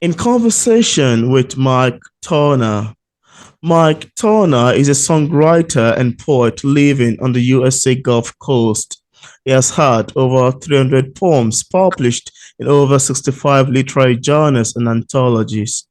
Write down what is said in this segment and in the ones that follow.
In conversation with Mike Turner. Mike Turner is a songwriter and poet living on the USA Gulf Coast. He has had over 300 poems published in over 65 literary journals and anthologies.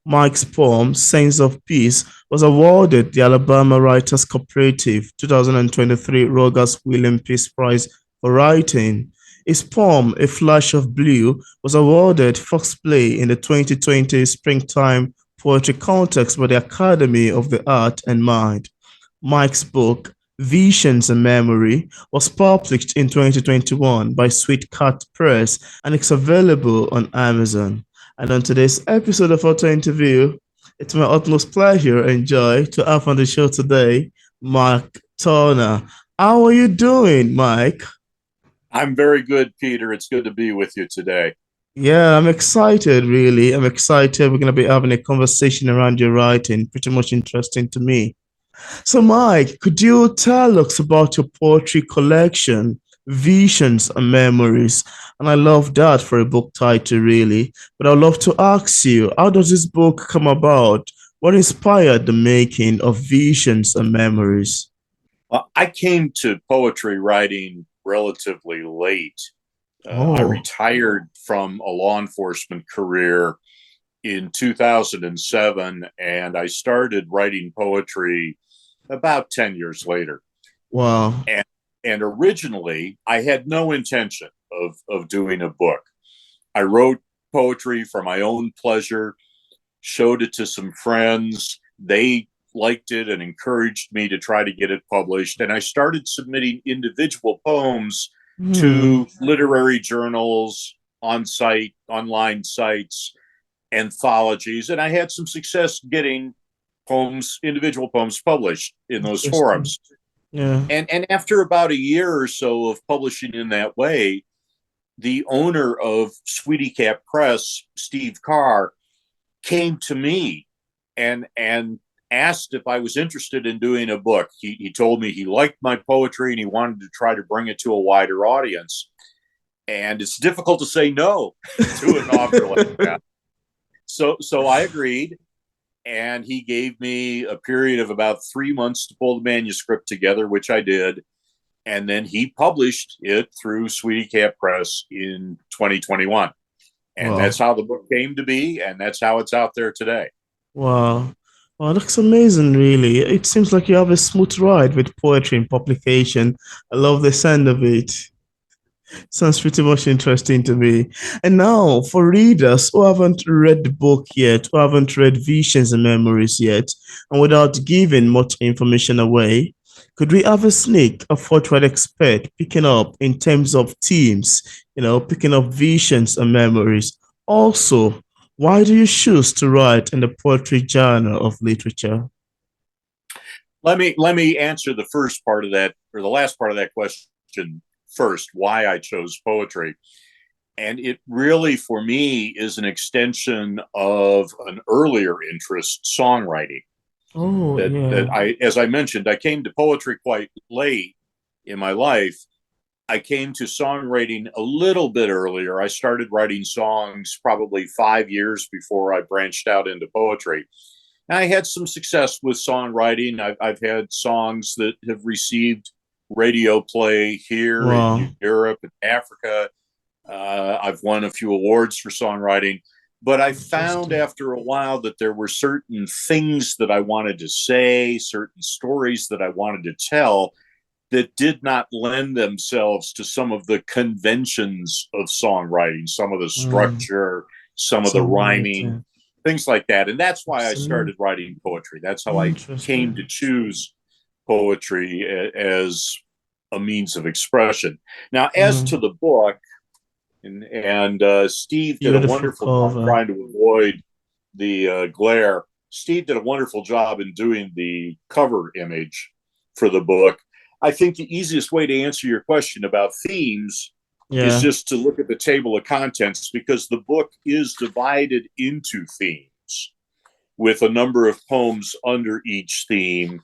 Mike's poem, Saints of Peace, was awarded the Alabama Writers Cooperative 2023 Rogers William Peace Prize for writing. His poem, A Flash of Blue, was awarded Fox Play in the 2020 Springtime Poetry Contest by the Academy of the Art and Mind. Mike's book, Visions and Memory, was published in 2021 by Sweet Cat Press and it's available on Amazon. And on today's episode of Auto Interview, it's my utmost pleasure and joy to have on the show today Mike Turner. How are you doing, Mike? I'm very good, Peter. It's good to be with you today. Yeah, I'm excited, really. I'm excited. We're going to be having a conversation around your writing, pretty much interesting to me. So, Mike, could you tell us about your poetry collection, Visions and Memories? And I love that for a book title, really. But I'd love to ask you, how does this book come about? What inspired the making of Visions and Memories? I came to poetry writing relatively late. I Oh, retired from a law enforcement career in 2007, and I started writing poetry about 10 years later. wow. And, and originally, I had no intention of doing a book. I wrote poetry for my own pleasure, showed it to some friends. They liked it and encouraged me to try to get it published. And I started submitting individual poems Hmm. to literary journals, on site, online sites, anthologies. And I had some success getting poems, individual poems published in those Interesting. forums. Yeah. And after about a year or so of publishing in that way, the owner of Sweetie Cat Press, Steve Carr, came to me and asked if I was interested in doing a book. He told me he liked my poetry and he wanted to try to bring it to a wider audience. And it's difficult to say no to an offer like that. So I agreed, and he gave me a period of about 3 months to pull the manuscript together, which I did. And then he published it through Sweetie Cat Press in 2021. And Wow. that's how the book came to be, and that's how it's out there today. Wow. Wow, that's amazing, really. It seems like you have a smooth ride with poetry and publication. I love the sound of it. Sounds pretty much interesting to me. And now, for readers who haven't read the book yet, who haven't read Visions and Memories yet, and without giving much information away, could we have a sneak of what we'd expect picking up in terms of themes, picking up visions and memories? Also, why do you choose to write in the poetry genre of literature? Let me answer the first part of that, or the last part of that question first. Why I chose poetry, and it really for me is an extension of an earlier interest, songwriting. Oh, That yeah. I, as I mentioned, I came to poetry quite late in my life. I came to songwriting a little bit earlier. I started writing songs probably 5 years before I branched out into poetry. And I had some success with songwriting. I've had songs that have received radio play here Wow. in Europe and Africa. I've won a few awards for songwriting. But I found Interesting. after a while that there were certain things that I wanted to say, certain stories that I wanted to tell that did not lend themselves to some of the conventions of songwriting, some of the Mm, structure, some of the rhyming, songwriting. things like that. And that's why I Absolutely. started writing poetry. That's how I came to Interesting. choose poetry as a means of expression. Now, as to Mm, the book, and Steve did a beautiful wonderful job cover. trying to avoid the glare. Steve did a wonderful job in doing the cover image for the book. I think the easiest way to answer your question about themes is Yeah. just to look at the table of contents, because the book is divided into themes with a number of poems under each theme.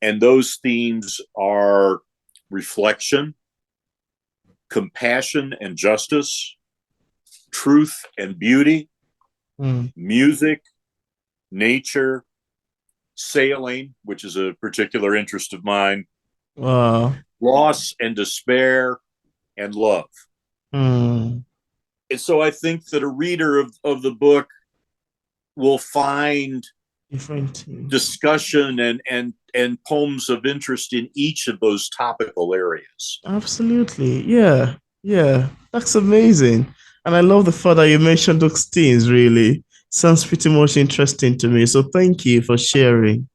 And those themes are reflection, compassion and justice, truth and beauty, Mm. music, nature, sailing, which is a particular interest of mine, Wow. loss and despair, and love. Mm. And so I think that a reader of the book will find Different things. discussion and poems of interest in each of those topical areas. Absolutely. Yeah. Yeah. That's amazing. And I love the fact that you mentioned those things, really. Sounds pretty much interesting to me. So thank you for sharing.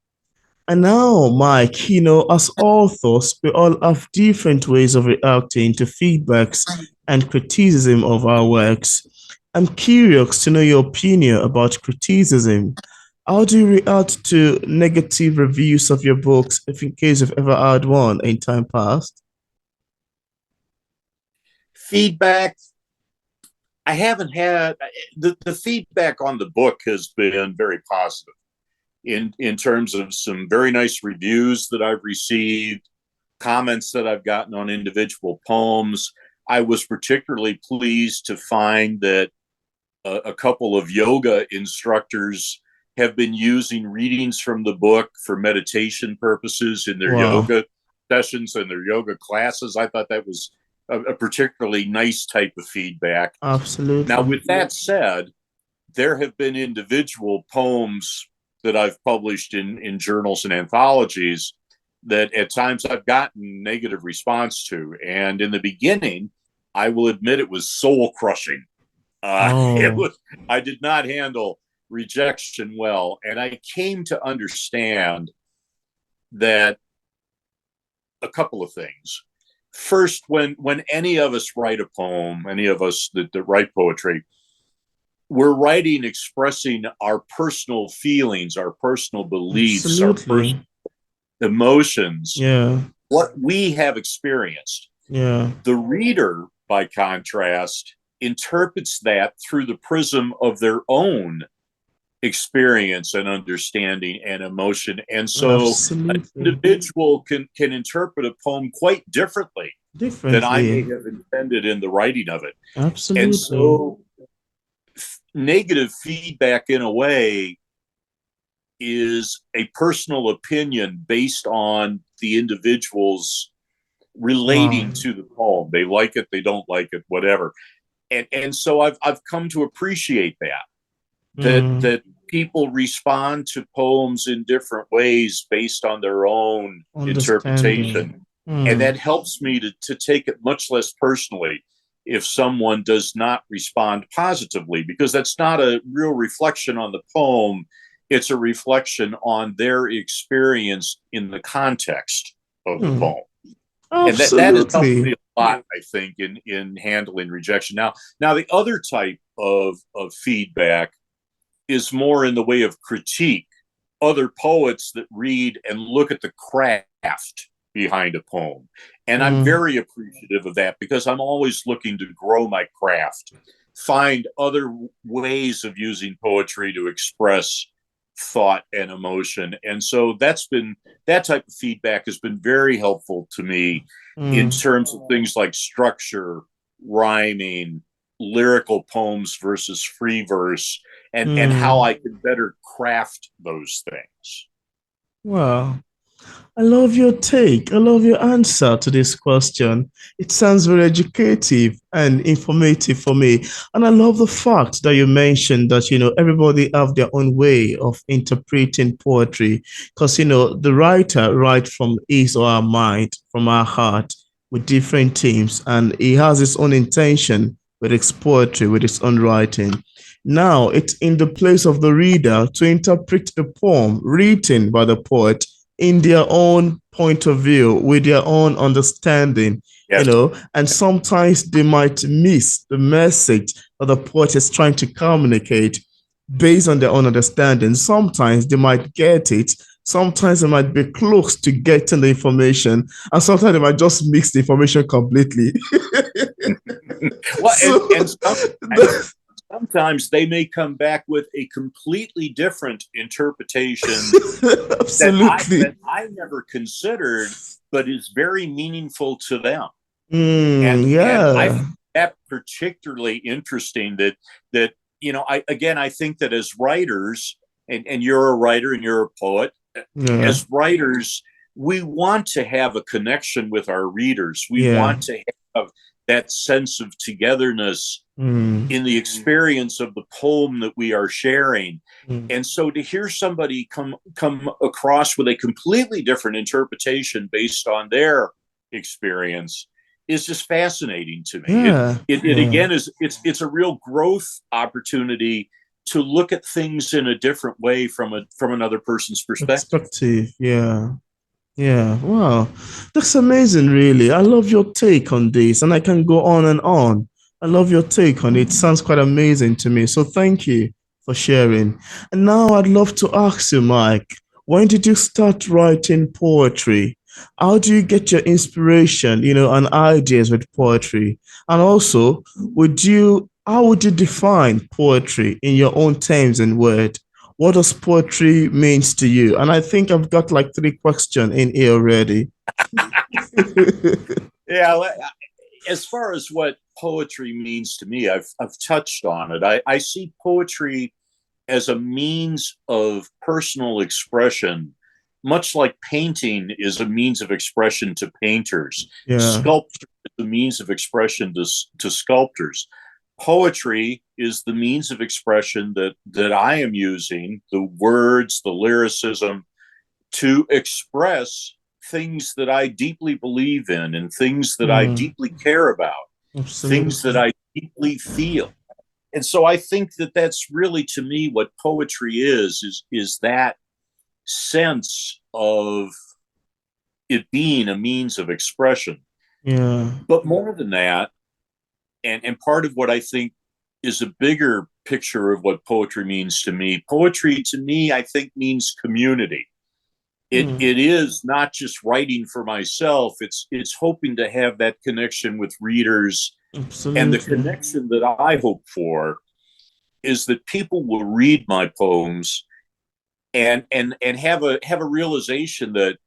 And now, Mike, as authors, we all have different ways of reacting to feedbacks and criticism of our works. I'm curious to know your opinion about criticism. How do you react to negative reviews of your books, if in case you've ever had one in time past? Feedback, I haven't had the feedback on the book has been very positive in terms of some very nice reviews that I've received, comments that I've gotten on individual poems. I was particularly pleased to find that a couple of yoga instructors have been using readings from the book for meditation purposes in their Wow, yoga sessions and their yoga classes. I thought that was a particularly nice type of feedback. Now, absolutely. with that said, there have been individual poems that I've published in journals and anthologies that at times I've gotten negative response to. And in the beginning, I will admit it was soul crushing. It Oh, was, I did not handle rejection well. And I came to understand that a couple of things. First, when any of us write a poem, any of us that write poetry, we're writing expressing our personal feelings, our personal beliefs, our personal absolutely. emotions, Yeah, what we have experienced. yeah. The reader, by contrast, interprets that through the prism of their own experience and understanding and emotion. And so an Absolutely. individual can interpret a poem quite differently than I may Differently. have intended in the writing of it. And Absolutely. so negative feedback in a way is a personal opinion based on the individual's Wow. relating to the poem. They like it, they don't like it, whatever. And so I've come to appreciate Mm, that people respond to poems in different ways based on their own understanding. interpretation. And Mm, that helps me to take it much less personally if someone does not respond positively, because that's not a real reflection on the poem. It's a reflection on their experience in the context of the mm, poem. And that has helped me absolutely. a lot, I think, in handling rejection. Now the other type of feedback is more in the way of critique, other poets that read and look at the craft behind a poem. And I'm Mm, very appreciative of that because I'm always looking to grow my craft, find other ways of using poetry to express thought and emotion. And so that type of feedback has been very helpful to me in mm, terms of things like structure, rhyming, lyrical poems versus free verse, and how mm. I can better craft those things. Wow. I love your take. I love your answer to this question. It sounds very educative and informative for me. And I love the fact that you mentioned that, everybody have their own way of interpreting poetry. Because, the writer writes from his or her mind, from our heart, with different themes. And he has his own intention with his poetry, with his own writing. Now, it's in the place of the reader to interpret the poem written by the poet in their own point of view, with their own understanding, Yes. and sometimes they might miss the message that the poet is trying to communicate based on their own understanding. Sometimes they might get it, sometimes they might be close to getting the information, and sometimes they might just mix the information completely. Well, So, and sometimes they may come back with a completely different interpretation that absolutely. I never considered, but is very meaningful to them. Mm, And I yeah. find that particularly interesting that I think that as writers, and you're a writer and you're a poet, Yeah. as writers, we want to have a connection with our readers. We Yeah. want to have that sense of togetherness Mm. in the experience of the poem that we are sharing. Mm. And so to hear somebody come across with a completely different interpretation based on their experience is just fascinating to me. Yeah. It Yeah. again is it's a real growth opportunity to look at things in a different way from another person's perspective. Perspective. Yeah. Yeah. Wow. That's amazing, really. I love your take on this, and I can go on and on. I love your take on it. Sounds quite amazing to me. So thank you for sharing. And now I'd love to ask you, Mike, when did you start writing poetry? How do you get your inspiration, and ideas with poetry? And also, how would you define poetry in your own terms and words? What does poetry means to you? And I think I've got like three questions in here already. Yeah, as far as what poetry means to me, I've touched on it. I see poetry as a means of personal expression, much like painting is a means of expression to painters. Yeah. Sculpture is a means of expression to sculptors. Poetry is the means of expression that I am using, the words, the lyricism, to express things that I deeply believe in and things that I Mm, deeply care about, things that absolutely. I deeply feel. And so I think that that's really to me what poetry is that sense of it being a means of expression. Yeah. But more than that, and part of what I think is a bigger picture of what poetry means to me, poetry to me, I think means community. It Mm, it is not just writing for myself. It's hoping to have that connection with readers. And the absolutely. connection that I hope for is that people will read my poems and have a realization that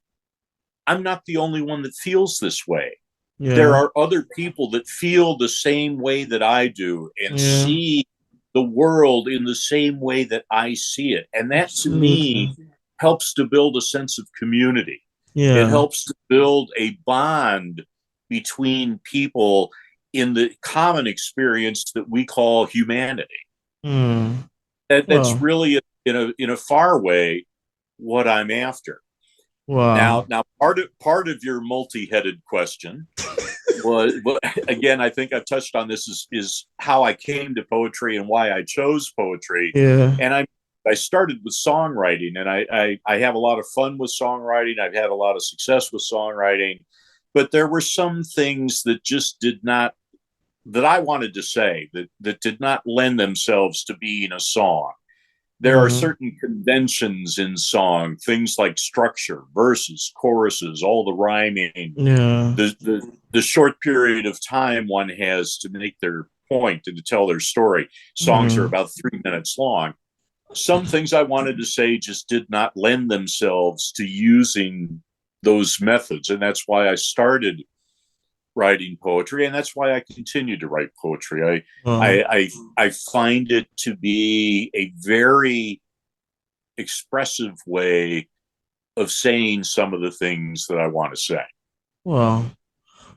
I'm not the only one that feels this way. There Yeah. are other people that feel the same way that I do and Yeah. see the world in the same way that I see it. And that to Absolutely. me helps to build a sense of community. It Yeah. helps to build a bond between people in the common experience that we call humanity. Mm. That's Well, really in a far way what I'm after. Now, wow. now part of your multi-headed question was, well, again, I think I've touched on this is how I came to poetry and why I chose poetry. Yeah. And I started with songwriting, and I have a lot of fun with songwriting. I've had a lot of success with songwriting, but there were some things that just did not that I wanted to say that did not lend themselves to being a song. There are Mm. certain conventions in song, things like structure, verses, choruses, all the rhyming, Yeah. the short period of time one has to make their point and to tell their story. Songs are Mm. about 3 minutes long. Some things I wanted to say just did not lend themselves to using those methods. And that's why I started writing poetry, and that's why I continue to write poetry. Wow. I find it to be a very expressive way of saying some of the things that I want to say. Wow.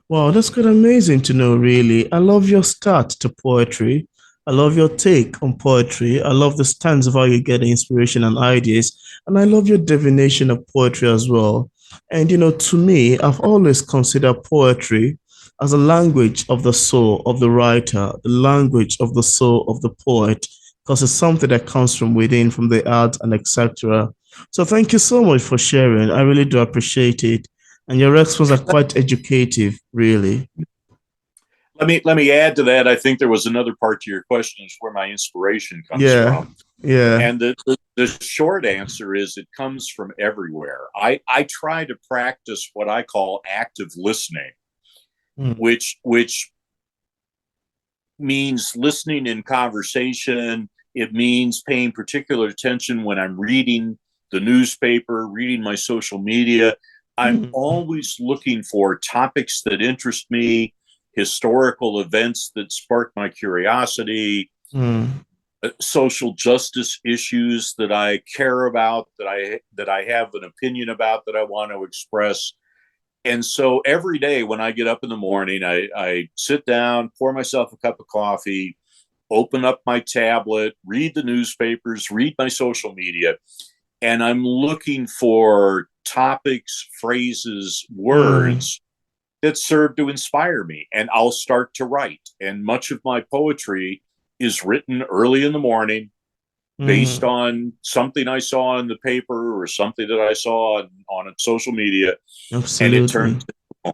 Wow, that's quite amazing to know, really. I love your start to poetry. I love your take on poetry. I love the stance of how you get inspiration and ideas. And I love your divination of poetry as well. And, to me, I've always considered poetry as a language of the soul of the writer, the language of the soul of the poet, because it's something that comes from within, from the art, and etc. So thank you so much for sharing. I really do appreciate it. And your responses are quite educative, really. Let me add to that. I think there was another part to your question is where my inspiration comes Yeah, from. yeah. And the short answer is it comes from everywhere. I try to practice what I call active listening, Mm, which means listening in conversation. It means paying particular attention when I'm reading the newspaper, reading my social media. I'm mm, always looking for topics that interest me, historical events that spark my curiosity, mm, social justice issues that I care about, that I have an opinion about, that I want to express. And so every day when I get up in the morning, I sit down, pour myself a cup of coffee, open up my tablet, read the newspapers, read my social media, and I'm looking for topics, phrases, Mm, words that serve to inspire me. And I'll start to write. And much of my poetry is written early in the morning based mm, on something I saw in the paper or something that I saw on social media. And it turns. absolutely.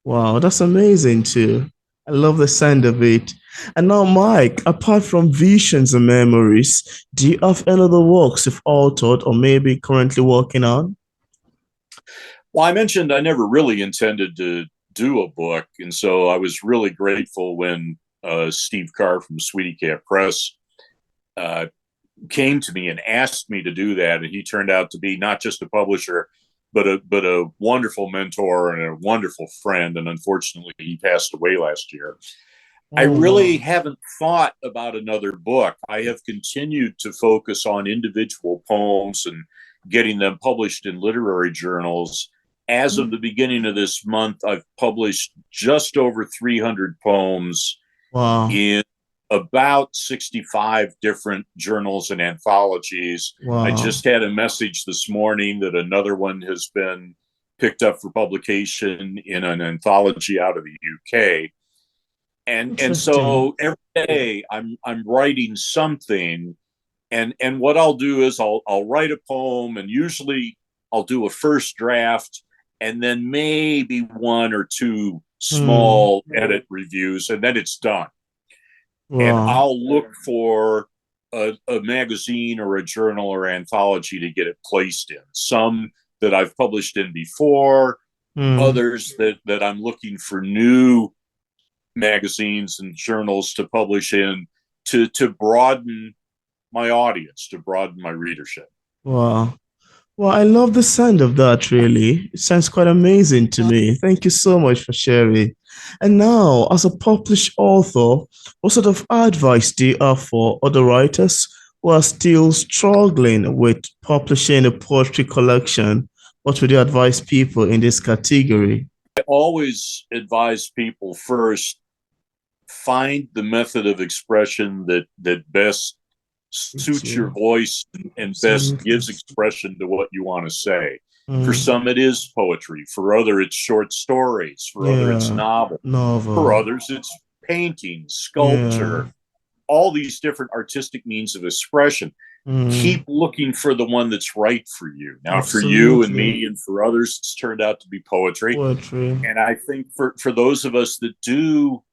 Wow, that's amazing too. I love the sound of it. And now, Mike, apart from visions and memories, do you have any other works you've authored or maybe currently working on? Well, I mentioned I never really intended to do a book. And so I was really grateful when Steve Carr from Sweetie Cat Press uh, came to me and asked me to do that. And he turned out to be not just a publisher, but a wonderful mentor and a wonderful friend. And unfortunately, he passed away last year. I Oh, really wow. haven't thought about another book. I have continued to focus on individual poems and getting them published in literary journals. As of the beginning of this month, I've published just over 300 poems Wow. in about 65 different journals and anthologies. I Wow. just had a message this morning that another one has been picked up for publication in an anthology out of the UK. And Interesting. so every day I'm writing something, and what I'll do is I'll write a poem, and usually I'll do a first draft and then maybe one or two Hmm. small edit reviews, and then it's done. And Wow. I'll look for a magazine or a journal or anthology to get it placed in. Some that I've published in before, Hmm. others that I'm looking for new magazines and journals to publish in, to broaden my audience, to broaden my readership. Wow. Well, I love the sound of that, really. It sounds quite amazing to me. Thank you so much for sharing. And now, as a published author, what sort of advice do you have for other writers who are still struggling with publishing a poetry collection? What would you advise people in this category? I always advise people first, find the method of expression that best It's suits your you. voice and best Absolutely. gives expression to what you want to say. For Mm. some, it is poetry. For other, it's short stories. For other, it's Yeah. novel. For Novel. others, it's painting, Yeah. sculpture, all these different artistic means of expression. Mm. Keep looking for the one that's right for you. Now, for you and Absolutely. me and for others, it's turned out to be poetry. Poetry. And I think for those of us that do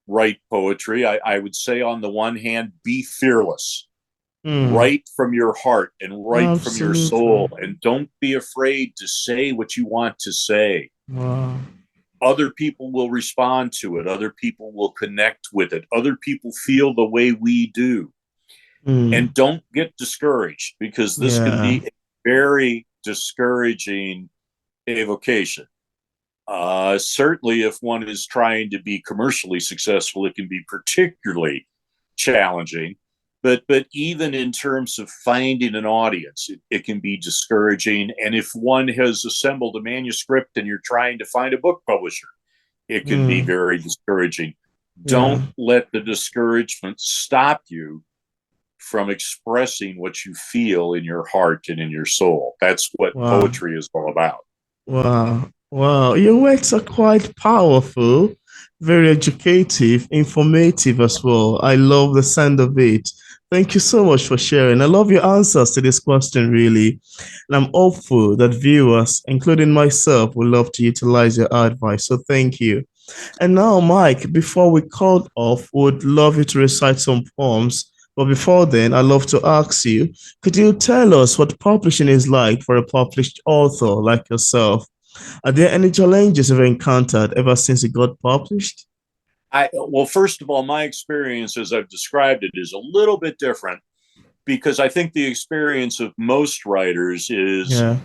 write poetry, I would say on the one hand, be fearless. Mm. Write from your heart and write from your Absolutely. soul. And don't be afraid to say what you want to say. Wow. Other people will respond to it. Other people will connect with it. Other people feel the way we do. Mm. And don't get discouraged, because this can Yeah. be a very discouraging avocation. Certainly, if one is trying to be commercially successful, it can be particularly challenging. But even in terms of finding an audience, it can be discouraging. And if one has assembled a manuscript and you're trying to find a book publisher, it can be Mm. very discouraging. Yeah. Don't let the discouragement stop you from expressing what you feel in your heart and in your soul. That's what Wow. poetry is all about. Wow. Wow. Your words are quite powerful, very educative, informative as well. I love the sound of it. Thank you so much for sharing. I love your answers to this question, really. And I'm hopeful that viewers, including myself, will love to utilize your advice. So thank you. And now, Mike, before we call off, would love you to recite some poems. But before then, I'd love to ask you, could you tell us what publishing is like for a published author like yourself? Are there any challenges you've encountered ever since it got published? Well, first of all, my experience as I've described it is a little bit different, because I think the experience of most writers is Yeah,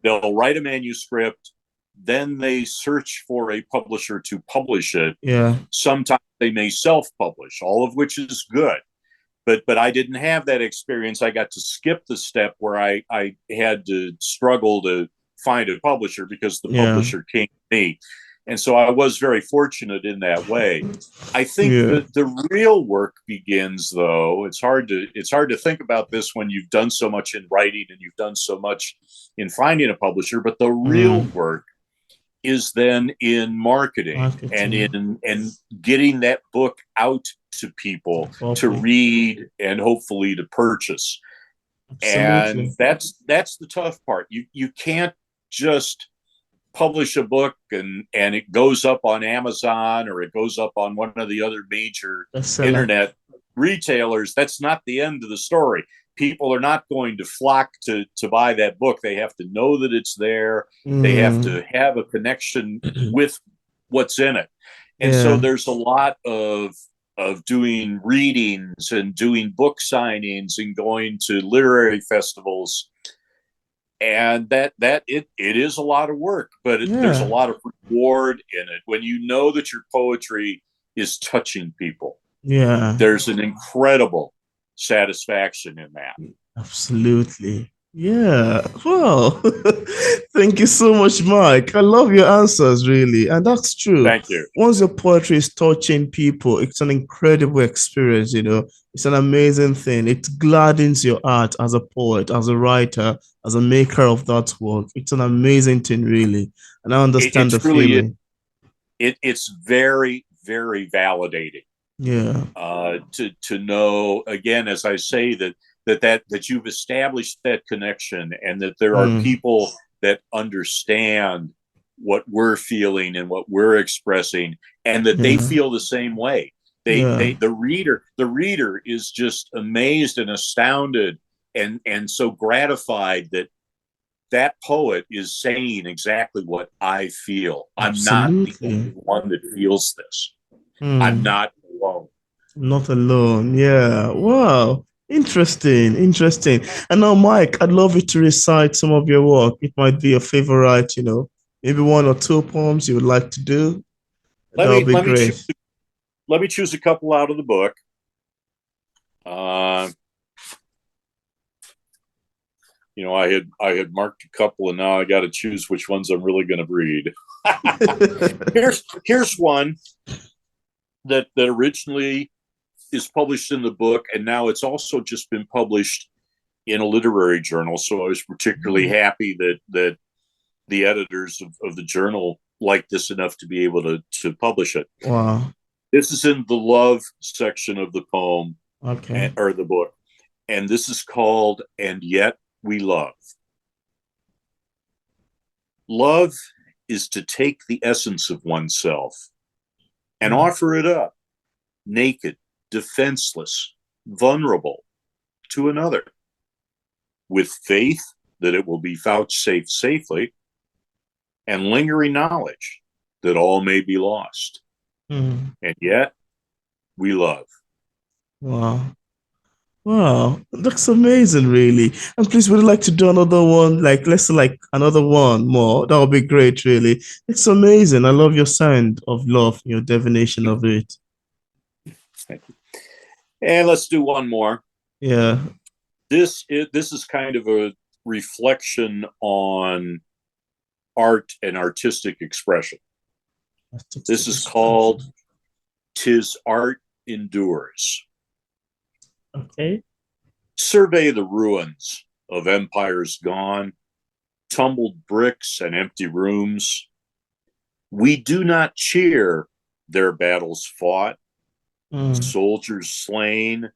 they'll write a manuscript, then they search for a publisher to publish it. yeah. Sometimes they may self publish, all of which is good. but I didn't have that experience. I got to skip the step where I had to struggle to find a publisher because the Yeah. publisher came to me. And so I was very fortunate in that way. I think Yeah. that the real work begins, though. It's hard to think about this when you've done so much in writing and you've done so much in finding a publisher, but the real work is then in marketing and in getting that book out to people to read and hopefully to purchase. Absolutely. And that's the tough part. You can't just publish a book and it goes up on Amazon or it goes up on one of the other major internet retailers. That's not the end of the story. People are not going to flock to buy that book. They have to know that it's there. They have to have a connection with what's in it. And so there's a lot of doing readings and doing book signings and going to literary festivals. And that it is a lot of work, but there's a lot of reward in it when you know that your poetry is touching people. Yeah, there's an incredible satisfaction in that. Absolutely. Yeah. Well, thank you so much, Mike. I love your answers, really. And that's true. Thank you. Once your poetry is touching people, it's an incredible experience, It's an amazing thing. It gladdens your heart as a poet, as a writer, as a maker of that work. It's an amazing thing, really. And I understand the feeling. It's very, very validating. Yeah. To know, again, as I say, that you've established that connection and that there are people that understand what we're feeling and what we're expressing and that they feel the same way. The reader is just amazed and astounded and so gratified that poet is saying exactly what I feel. Absolutely. I'm not the only one that feels this. I'm not alone. Not alone. Yeah. Wow. Interesting. And now, Mike, I'd love you to recite some of your work. It might be your favorite, maybe one or two poems you would like to do. That would be great. Let me choose a couple out of the book. I had marked a couple, and now I got to choose which ones I'm really going to read. Here's one that originally is published in the book, and now it's also just been published in a literary journal. So I was particularly happy that the editors of the journal liked this enough to be able to publish it. Wow. This is in the love section of the poem, or the book, and this is called "And Yet We Love." Love is to take the essence of oneself and offer it up, naked, defenseless, vulnerable, to another, with faith that it will be vouchsafed safely, and lingering knowledge that all may be lost. And yet, we love. Wow, that's amazing, really. And please, would you like to do another one? Let's do another one more. That would be great, really. It's amazing. I love your sound of love, your definition of it. Thank you. And let's do one more. Yeah. This is kind of a reflection on art and artistic expression. This is called "'Tis Art Endures." Okay. Survey the ruins of empires gone, tumbled bricks and empty rooms. We do not cheer their battles fought, soldiers slain,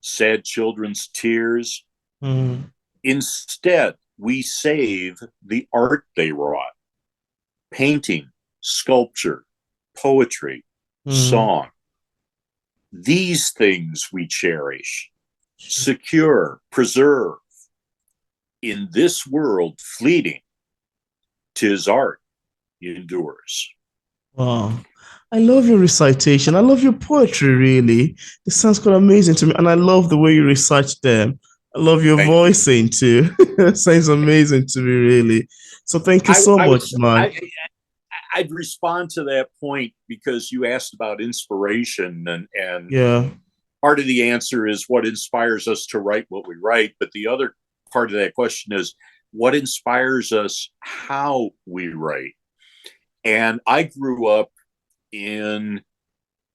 sad children's tears. Instead, we save the art they wrought: painting, sculpture, poetry, song. These things we cherish, secure, preserve. In this world fleeting, 'tis art endures. Wow. I love your recitation. I love your poetry, really. It sounds quite amazing to me. And I love the way you recite them. I love your voicing too. It sounds amazing to me, really. So thank you so much, Mike. I'd respond to that point because you asked about inspiration and yeah. part of the answer is what inspires us to write what we write, but the other part of that question is what inspires us how we write. And I grew up in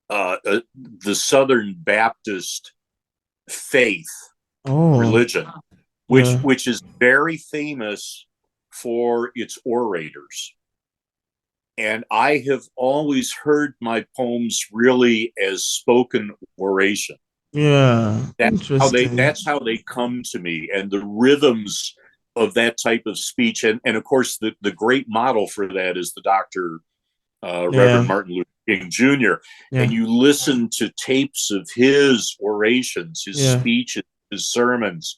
the Southern Baptist faith religion, yeah. which is very famous for its orators. And I have always heard my poems really as spoken oration. Yeah, interesting. That's how they come to me, and the rhythms of that type of speech. And of course the great model for that is the Dr. Reverend Martin Luther King Jr. Yeah. And you listen to tapes of his orations, his Yeah. speeches, his sermons,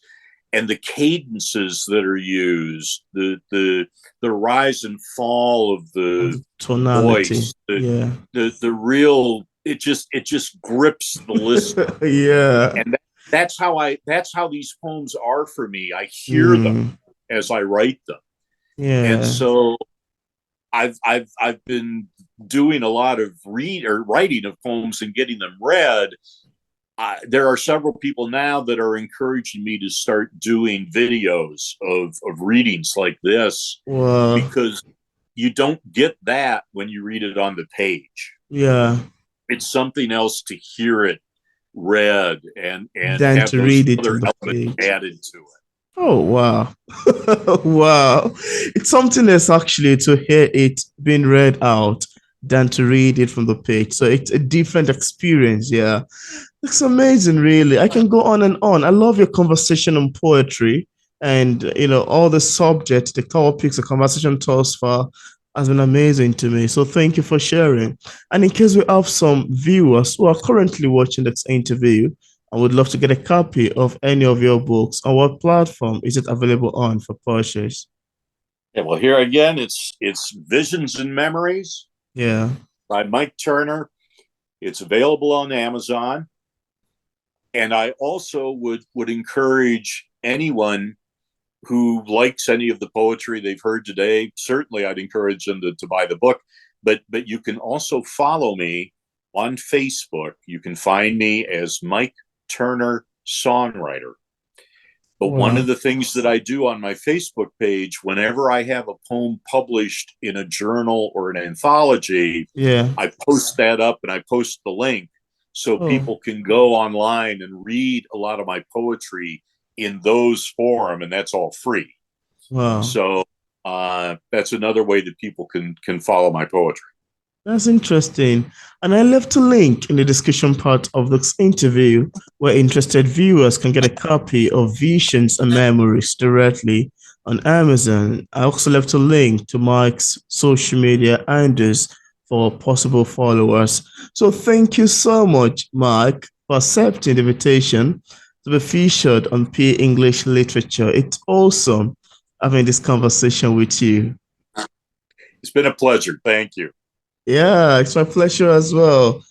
and the cadences that are used, the rise and fall of the tonality, voice, the real, it just grips the listener. Yeah. And that's how these poems are for me. I hear them as I write them. Yeah. And so I've been doing a lot of writing of poems and getting them read. There are several people now that are encouraging me to start doing videos of readings like this. Wow. Because you don't get that when you read it on the page. Yeah. It's something else to hear it read and than have to those read it other on the elements page. added to it. Oh, wow. Wow. It's something else actually to hear it being read out than to read it from the page. So it's a different experience. Yeah. It's amazing, really. I can go on and on. I love your conversation on poetry and, all the subjects, the topics, the conversation thus far has been amazing to me. So thank you for sharing. And in case we have some viewers who are currently watching this interview, I would love to get a copy of any of your books. On what platform is it available on for purchase? Yeah, well, here again, it's Visions and Memories. Yeah. By Mike Turner. It's available on Amazon. And I also would encourage anyone who likes any of the poetry they've heard today. Certainly, I'd encourage them to buy the book. But you can also follow me on Facebook. You can find me as Mike Turner Songwriter. But one of the things that I do on my Facebook page, whenever I have a poem published in a journal or an anthology, I post that up and I post the link so people can go online and read a lot of my poetry in those forums, and that's all free. Wow. So that's another way that people can follow my poetry. That's interesting. And I left a link in the description part of this interview where interested viewers can get a copy of Visions and Memories directly on Amazon. I also left a link to Mike's social media handles for possible followers. So thank you so much, Mike, for accepting the invitation to be featured on P English Literature. It's awesome having this conversation with you. It's been a pleasure. Thank you. Yeah, it's my pleasure as well.